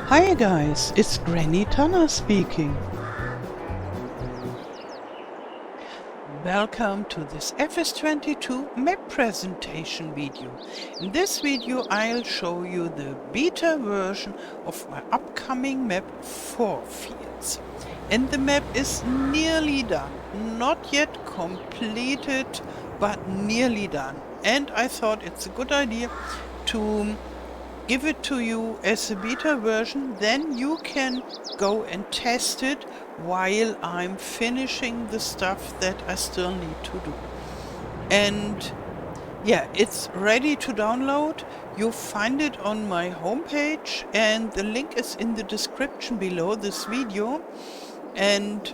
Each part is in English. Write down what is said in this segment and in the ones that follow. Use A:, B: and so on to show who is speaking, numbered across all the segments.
A: Hi guys, it's Granny Tana speaking. Welcome to this FS22 map presentation video. In this video I'll show you the beta version of my upcoming map 4 Fields. And the map is nearly done. Not yet completed, but nearly done. And I thought it's a good idea to give it to you as a beta version, then you can go and test it while I'm finishing the stuff that I still need to do. And yeah, it's ready to download. You'll find it on my homepage and the link is in the description below this video. And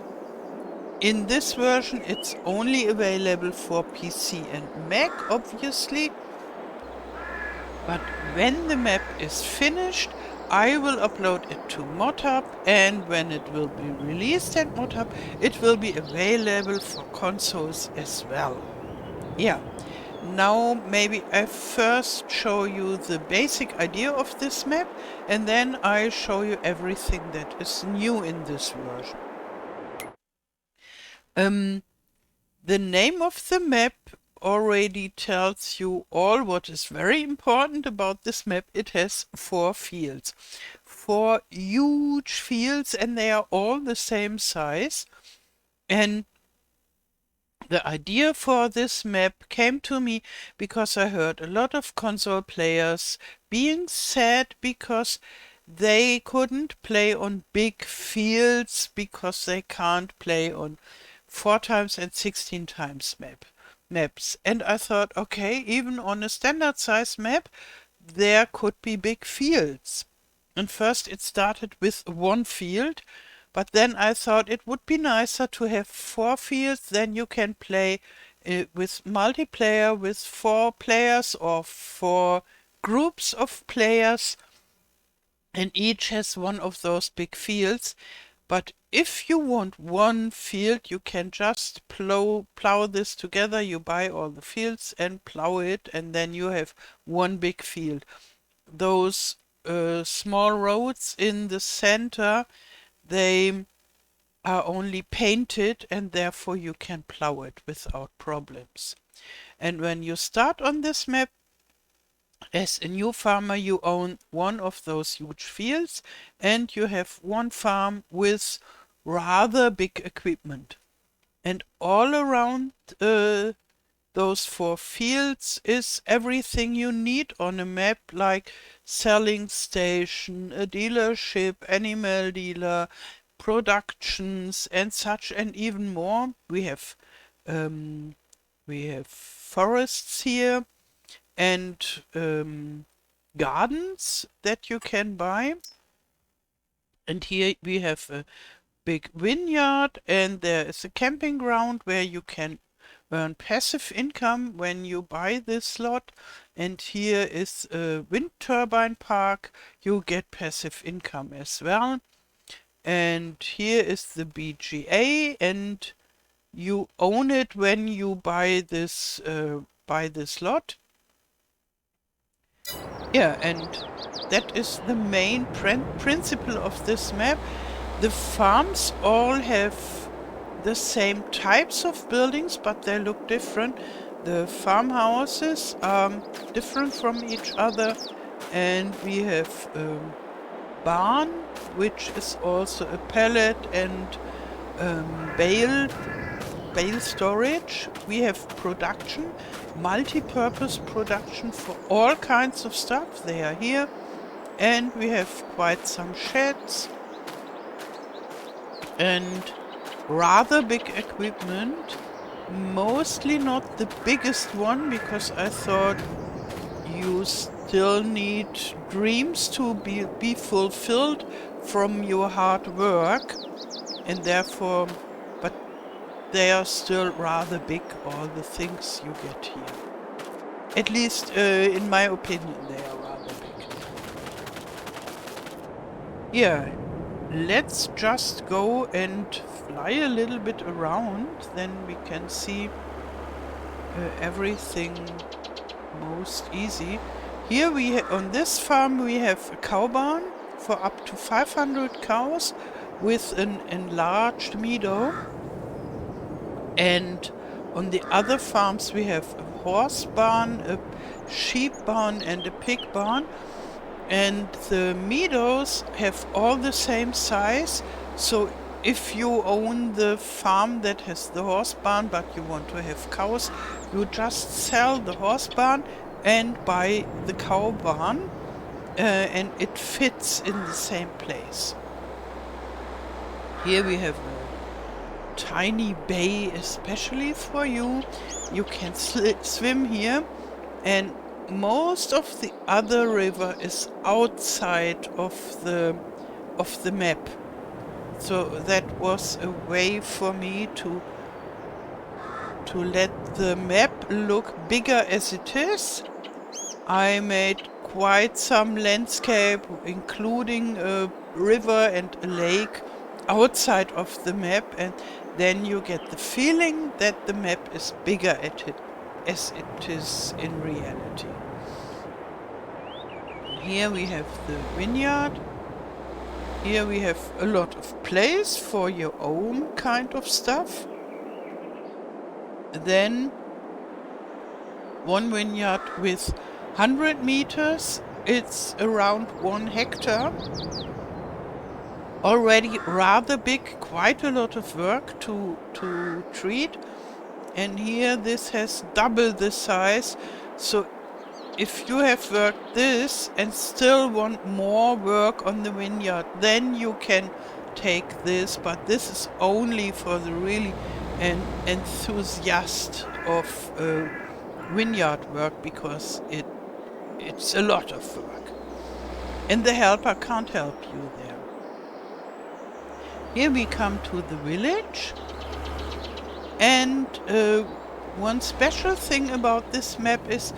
A: in this version it's only available for PC and Mac, obviously. But when the map is finished, I will upload it to ModHub, and when it will be released at ModHub, it will be available for consoles as well. Yeah, now maybe I first show you the basic idea of this map, and then I show you everything that is new in this version. The name of the map already tells you all what is very important about this map. It has 4 fields. 4 huge fields, and they are all the same size. And the idea for this map came to me because I heard a lot of console players being sad because they couldn't play on big fields because they can't play on 4 times and 16 times maps. And I thought, okay, even on a standard size map, there could be big fields. And first it started with 1 field, but then I thought it would be nicer to have 4 fields. Then you can play with multiplayer with 4 players or 4 groups of players, and each has one of those big fields. But if you want 1 field, you can just plow this together. You buy all the fields and plow it, and then you have 1 big field. Those small roads in the center, they are only painted, and therefore you can plow it without problems. And when you start on this map, as a new farmer, you own 1 of those huge fields, and you have 1 farm with rather big equipment. And all around those 4 fields is everything you need on a map, like selling station, a dealership, animal dealer, productions, and such, and even more. We have forests here, and gardens that you can buy. And here we have a big vineyard, and there is a camping ground where you can earn passive income when you buy this lot. And here is a wind turbine park. You get passive income as well. And here is the BGA, and you own it when you buy this lot. Yeah, and that is the main principle of this map. The farms all have the same types of buildings, but they look different. The farmhouses are different from each other, and we have a barn, which is also a pallet and bale storage. We have production, multi-purpose production for all kinds of stuff. They are here. And we have quite some sheds and rather big equipment. Mostly not the biggest one, because I thought you still need dreams to be fulfilled from your hard work, and therefore, but they are still rather big, all the things you get here. At least in my opinion, they are rather big. Yeah, let's just go and fly a little bit around, then we can see everything most easy. Here on this farm we have a cow barn for up to 500 cows with an enlarged meadow, and on the other farms we have a horse barn, a sheep barn and a pig barn, and the meadows have all the same size. So if you own the farm that has the horse barn but you want to have cows, you just sell the horse barn and buy the cow barn, and it fits in the same place. Here we have a tiny bay especially for you. You can swim here, and most of the other river is outside of the map. So that was a way for me to let the map look bigger as it is. I made quite some landscape, including a river and a lake outside of the map, and then you get the feeling that the map is bigger as it is in reality. Here we have the vineyard. Here we have a lot of place for your own kind of stuff. Then one vineyard with 100 meters, it's around 1 hectare. Already rather big, quite a lot of work to treat. And here this has double the size. So if you have worked this and still want more work on the vineyard, then you can take this, but this is only for the really enthusiast of vineyard work, because it's a lot of work. And the helper can't help you there. Here we come to the village. And one special thing about this map is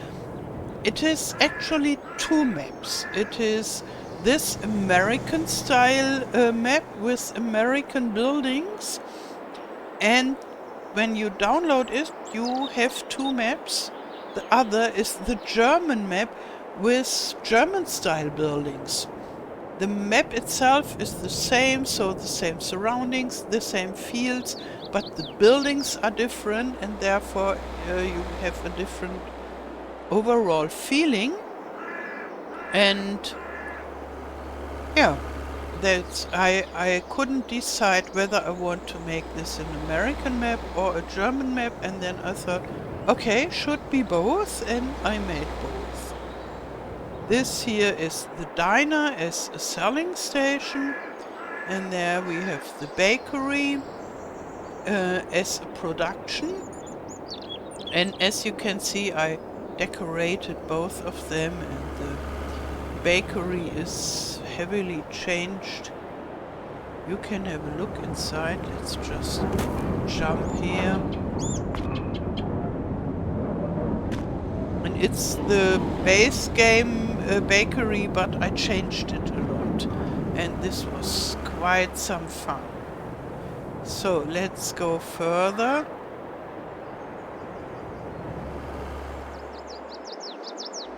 A: it is actually two maps. It is this American style map with American buildings, and when you download it you have two maps. The other is the German map with German style buildings. The map itself is the same, so the same surroundings, the same fields, but the buildings are different, and therefore you have a different overall feeling. And yeah, that's I couldn't decide whether I want to make this an American map or a German map, and then I thought, okay, should be both, and I made both. This here is the diner as a selling station, and there we have the bakery as a production. And as you can see, I decorated both of them, and the bakery is heavily changed. You can have a look inside. Let's just jump here. And it's the base game bakery, but I changed it a lot. And this was quite some fun. So let's go further.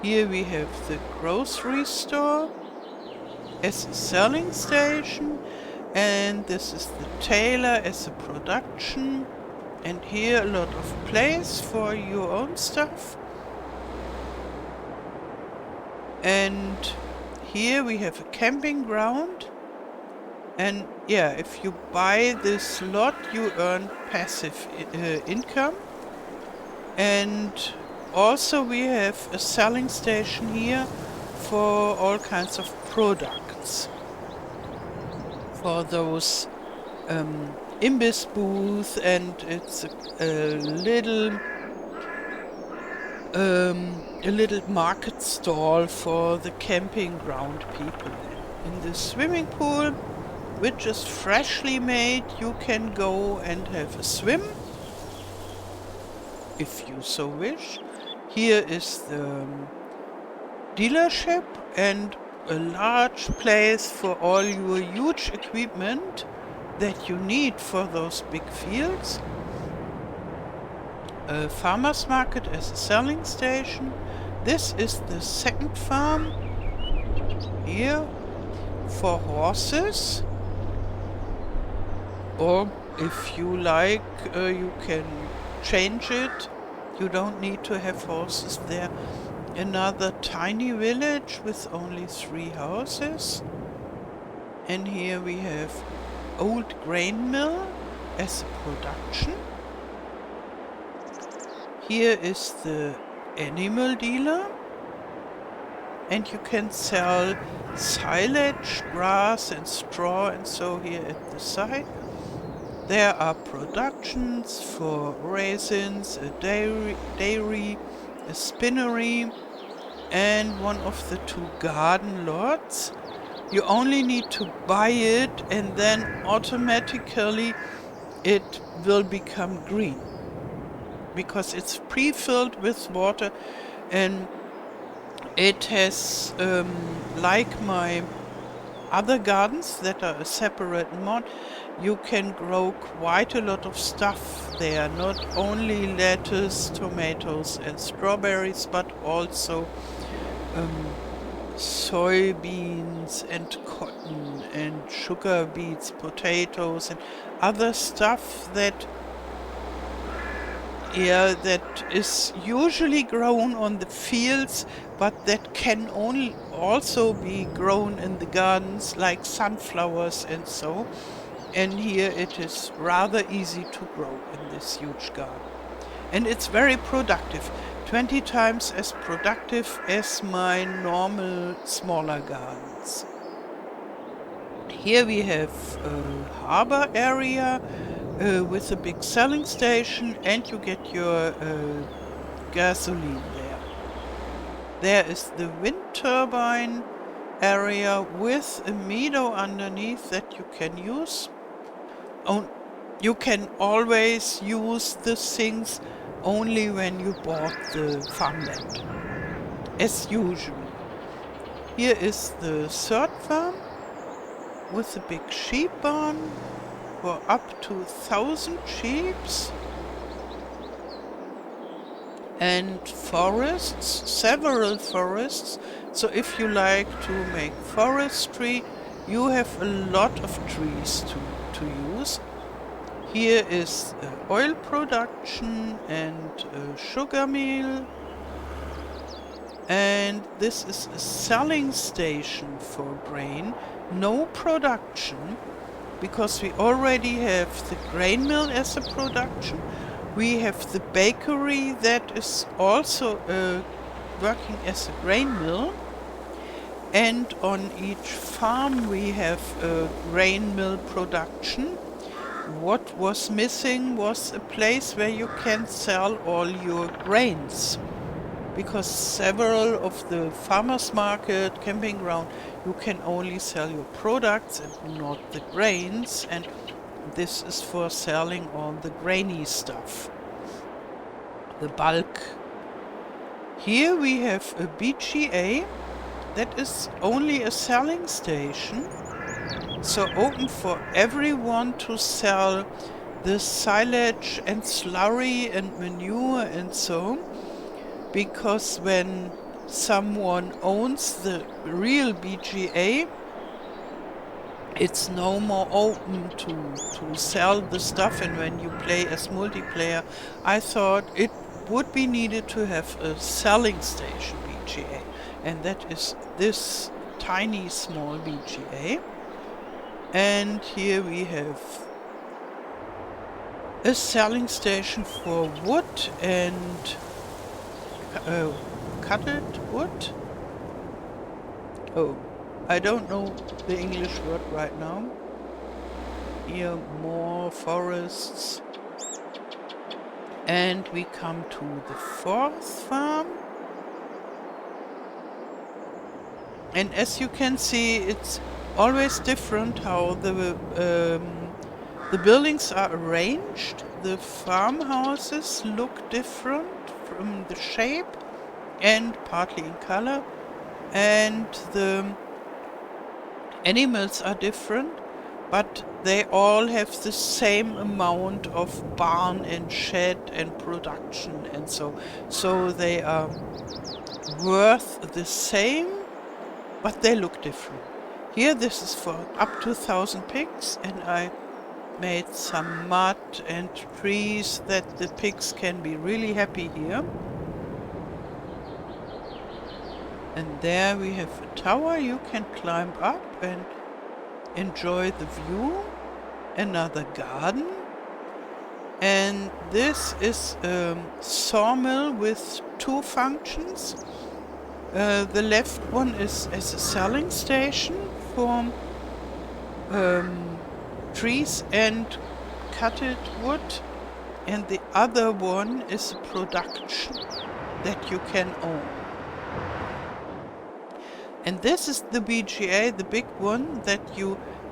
A: Here we have the grocery store as a selling station, and this is the tailor as a production, and here a lot of place for your own stuff. And here we have a camping ground, and yeah, if you buy this lot you earn passive income. And also we have a selling station here for all kinds of products. For those imbiss booth, and it's a little market stall for the camping ground people. In the swimming pool, which is freshly made, you can go and have a swim if you so wish. Here is the dealership and a large place for all your huge equipment that you need for those big fields. a farmer's market as a selling station. This is the second farm here for horses. Or if you like, you can change it. You don't need to have horses there. Another tiny village with only 3 houses. And here we have old grain mill as a production. Here is the animal dealer. And you can sell silage, grass and straw and so here at the side. There are productions for raisins, a dairy, a spinnery, and one of the 2 garden lots. You only need to buy it and then automatically it will become green because it's pre-filled with water, and it has, like my other gardens that are a separate mod, you can grow quite a lot of stuff there, not only lettuce, tomatoes and strawberries, but also soybeans and cotton and sugar beets, potatoes and other stuff that is usually grown on the fields, but that can only also be grown in the gardens, like sunflowers and so. And here it is rather easy to grow in this huge garden. And it's very productive, 20 times as productive as my normal smaller gardens. Here we have a harbor area with a big selling station, and you get your gasoline there. There is the wind turbine area with a meadow underneath that you can use. You can always use the things only when you bought the farmland, as usual. Here is the third farm with a big sheep barn for up to 1,000 sheep and forests, several forests. So if you like to make forestry, you have a lot of trees to use. Here is oil production and a sugar mill. And this is a selling station for grain, no production, because we already have the grain mill as a production. We have the bakery that is also working as a grain mill. And on each farm we have a grain mill production. What was missing was a place where you can sell all your grains, because several of the farmers market, camping ground, you can only sell your products and not the grains, and this is for selling all the grainy stuff, the bulk. Here we have a BGA that is only a selling station, so open for everyone to sell the silage and slurry and manure and so, because when someone owns the real BGA, it's no more open to sell the stuff. And when you play as multiplayer, I thought it would be needed to have a selling station BGA, and that is this tiny small BGA. And here we have a selling station for wood and cutted wood. Oh, I don't know the English word right now. Here more forests. And we come to the fourth farm. And as you can see, it's always different how the buildings are arranged. The farmhouses look different from the shape and partly in color, and the animals are different. but they all have the same amount of barn and shed and production and so they are worth the same, but they look different. Here this is for up to 1,000 pigs, and I made some mud and trees that the pigs can be really happy here. And there we have a tower you can climb up and enjoy the view. Another garden. And this is a sawmill with two functions. The left one is as a selling station for trees and cutted wood, and the other one is a production that you can own. And this is the BGA, the big one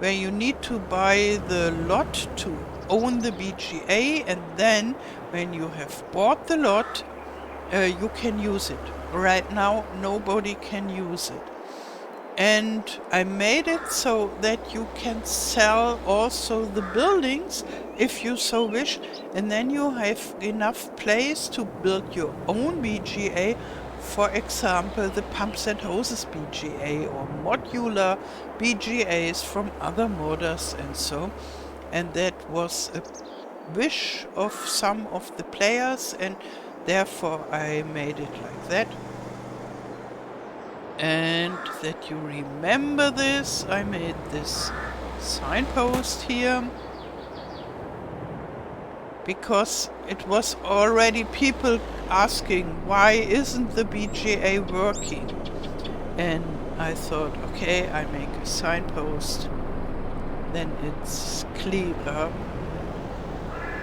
A: where you need to buy the lot to own the BGA, and then when you have bought the lot, you can use it. Right now, nobody can use it. And I made it so that you can sell also the buildings if you so wish, and then you have enough place to build your own BGA. For example, the pumps and hoses BGA or modular BGAs from other modders and so. And that was a wish of some of the players, and therefore I made it like that. And that you remember this, I made this signpost here because it was already people asking why isn't the BGA working, and I thought, okay, I make a signpost, then it's clearer,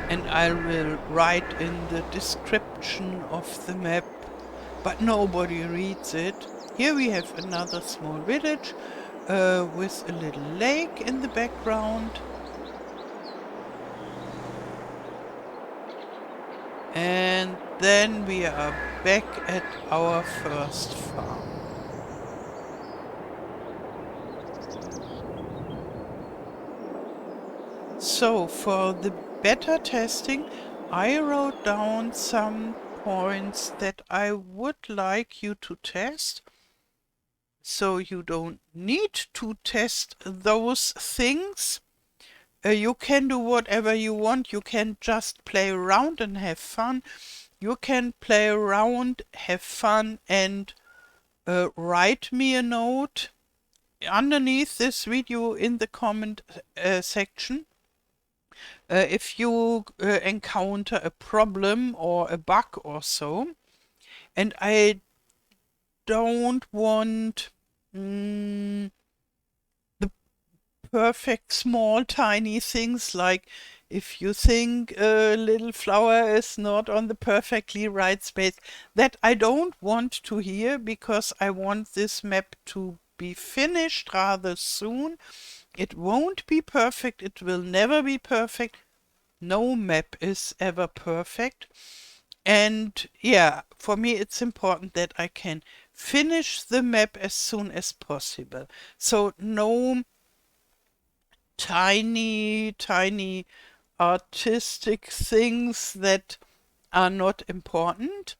A: and I will write in the description of the map, but nobody reads it. Here we have another small village with a little lake in the background. And then we are back at our first farm. So for the beta testing, I wrote down some points that I would like you to test. So you don't need to test those things. You can do whatever you want. You can just play around and have fun. You can play around, have fun, and write me a note underneath this video in the comment section. If you encounter a problem or a bug or so. And I don't want the perfect small tiny things, like if you think a little flower is not on the perfectly right space. That I don't want to hear, because I want this map to be finished rather soon. It won't be perfect, it will never be perfect. No map is ever perfect. And yeah, for me it's important that I can finish the map as soon as possible. So no tiny artistic things that are not important.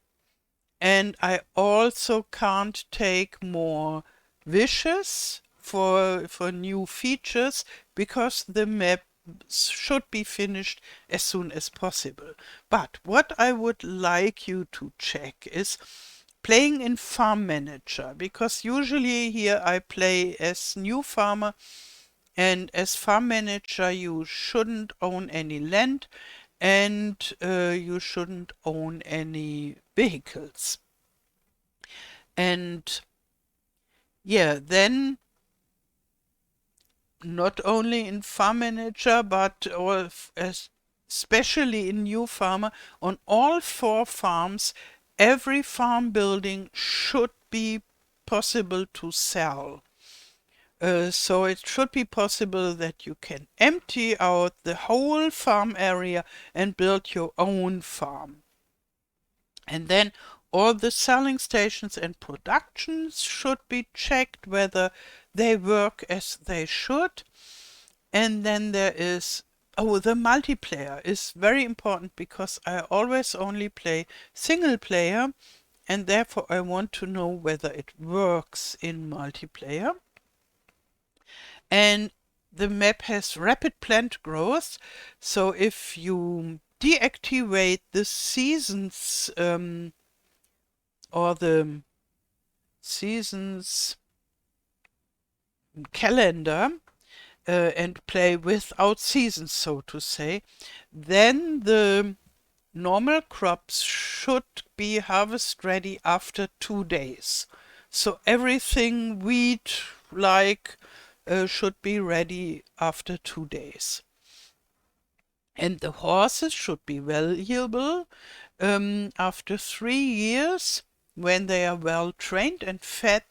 A: And I also can't take more wishes for new features, because the map should be finished as soon as possible. But what I would like you to check is playing in Farm Manager, because usually here I play as new farmer, and as Farm Manager you shouldn't own any land, and you shouldn't own any vehicles. And yeah, then not only in Farm Manager, but especially in New Farmer, on all 4 farms, every farm building should be possible to sell. So it should be possible that you can empty out the whole farm area and build your own farm. And then all the selling stations and productions should be checked whether they work as they should. And then there is, oh, the multiplayer is very important because I always only play single player, and therefore I want to know whether it works in multiplayer. And the map has rapid plant growth, so if you deactivate the seasons or the seasons calendar and play without seasons, so to say, then the normal crops should be harvest ready after 2 days. So everything wheat like should be ready after 2 days. And the horses should be valuable after 3 years. When they are well trained and fed,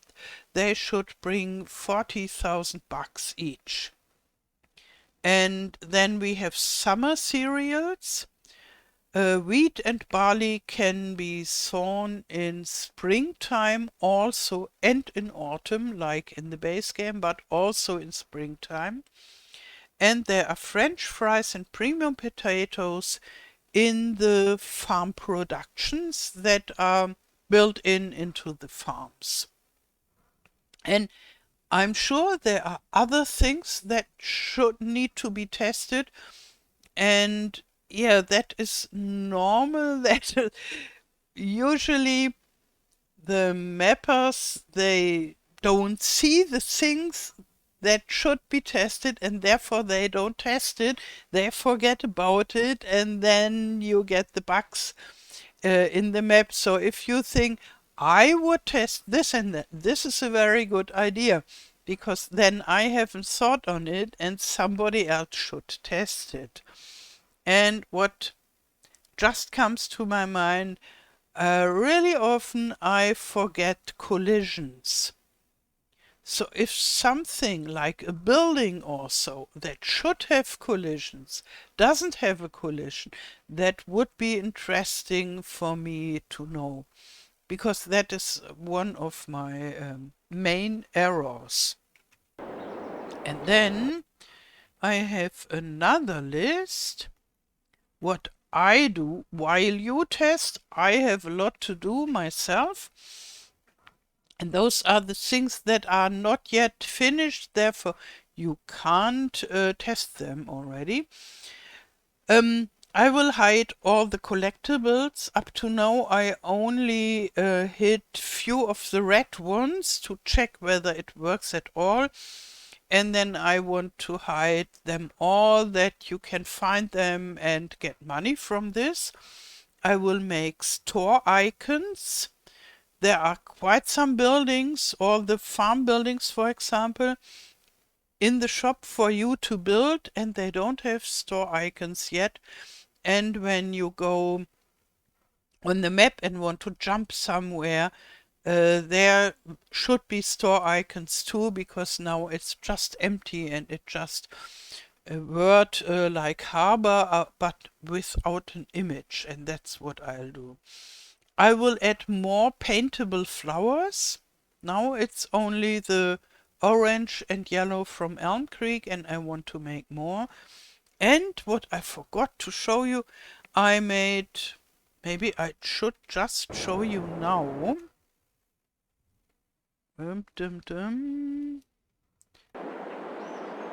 A: they should bring 40,000 bucks each. And then we have summer cereals. Wheat and barley can be sown in springtime also and in autumn, like in the base game, but also in springtime. And there are French fries and premium potatoes in the farm productions that are built into the farms. And I'm sure there are other things that should need to be tested, and yeah, that is normal. That usually the mappers, they don't see the things that should be tested, and therefore they don't test it. They forget about it, and then you get the bugs in the map. So if you think I would test this and that, this is a very good idea, because then I haven't thought on it and somebody else should test it. And what just comes to my mind, really often I forget collisions. So if something like a building or so that should have collisions doesn't have a collision, that would be interesting for me to know, because that is one of my main errors. And then I have another list. What I do while you test, I have a lot to do myself. And those are the things that are not yet finished, therefore you can't test them already. I will hide all the collectibles. Up to now I only hid few of the red ones to check whether it works at all. And then I want to hide them all, that you can find them and get money from this. I will make store icons. There are quite some buildings, all the farm buildings, for example, in the shop for you to build, and they don't have store icons yet. And when you go on the map and want to jump somewhere, there should be store icons too, because now it's just empty and it just a word like harbor, but without an image, and that's what I'll do. I will add more paintable flowers. Now it's only the orange and yellow from Elm Creek, and I want to make more. And what I forgot to show you, I made, maybe I should just show you now.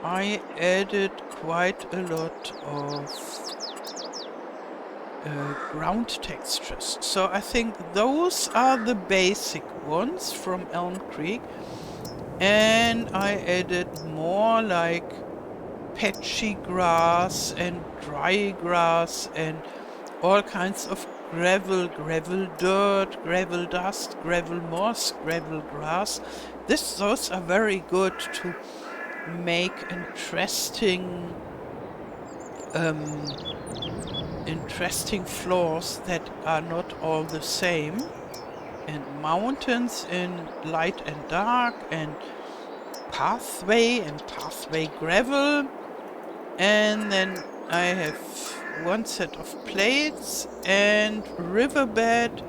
A: I added quite a lot of ground textures. So I think those are the basic ones from Elm Creek. And I added more like patchy grass and dry grass and all kinds of gravel dirt, gravel dust, gravel moss, gravel grass. Those are very good to make interesting floors that are not all the same, and mountains in light and dark, and pathway gravel. And then I have one set of plates and riverbed,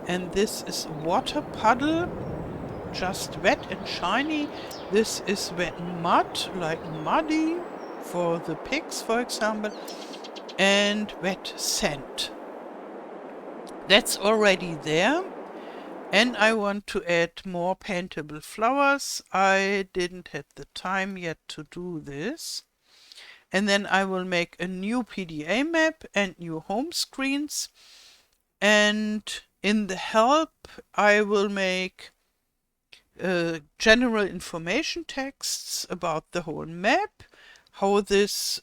A: and this is water puddle, just wet and shiny. This is wet mud, like muddy. for the pigs, for example, and wet sand. That's already there. And I want to add more paintable flowers. I didn't have the time yet to do this. And then I will make a new PDA map and new home screens. And in the help, I will make general information texts about the whole map, how this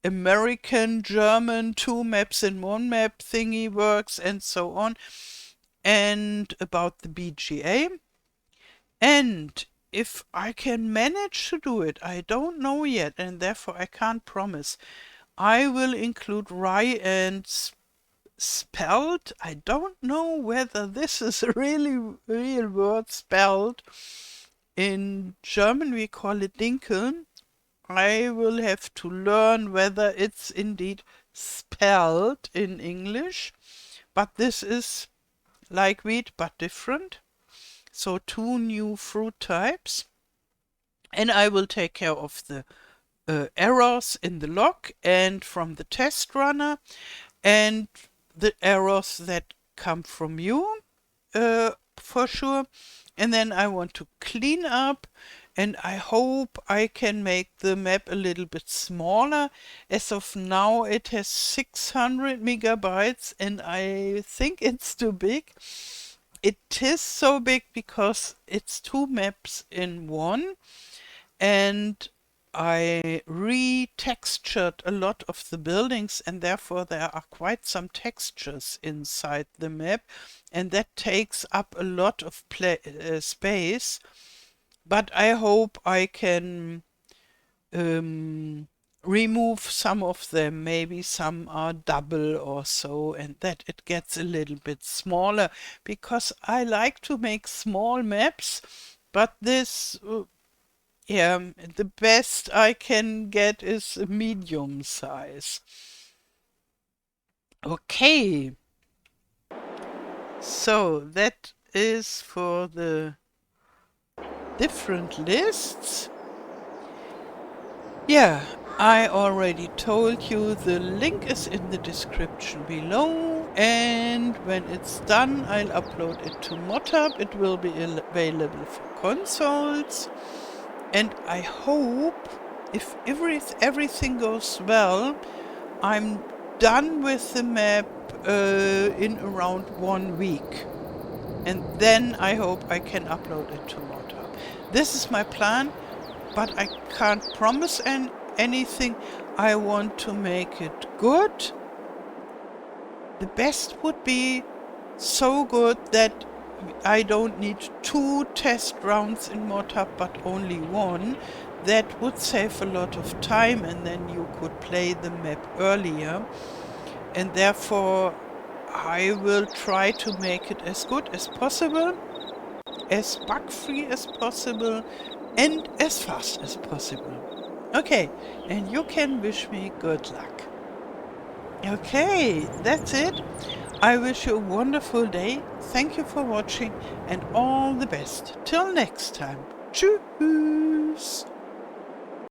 A: American, German, 2 maps in 1 map thingy works, and so on, and about the BGA. And if I can manage to do it, I don't know yet, and therefore I can't promise, I will include rye and spelled. I don't know whether this is a really real word, spelled. In German we call it Dinkeln. I will have to learn whether it's indeed spelled in English, but this is like wheat but different. So 2 new fruit types. And I will take care of the errors in the log and from the test runner, and the errors that come from you for sure. And then I want to clean up, and I hope I can make the map a little bit smaller. As of now it has 600 megabytes and I think it's too big. It is so big because it's 2 maps in one, and I retextured a lot of the buildings, and therefore there are quite some textures inside the map, and that takes up a lot of space. But I hope I can remove some of them. Maybe some are double or so, and that it gets a little bit smaller, because I like to make small maps, but this yeah, the best I can get is a medium size. Okay, so that is for the different lists. Yeah, I already told you the link is in the description below, and when it's done I'll upload it to ModHub. It will be available for consoles, and I hope, if everything goes well, I'm done with the map in around 1 week. And then I hope I can upload it to ModHub. This is my plan, but I can't promise anything. I want to make it good. The best would be so good that I don't need 2 test rounds in ModHub, but only 1. That would save a lot of time, and then you could play the map earlier. And therefore I will try to make it as good as possible, as bug-free as possible, and as fast as possible. Okay, and you can wish me good luck. Okay, that's it. I wish you a wonderful day. Thank you for watching, and all the best. Till next time. Tschüss.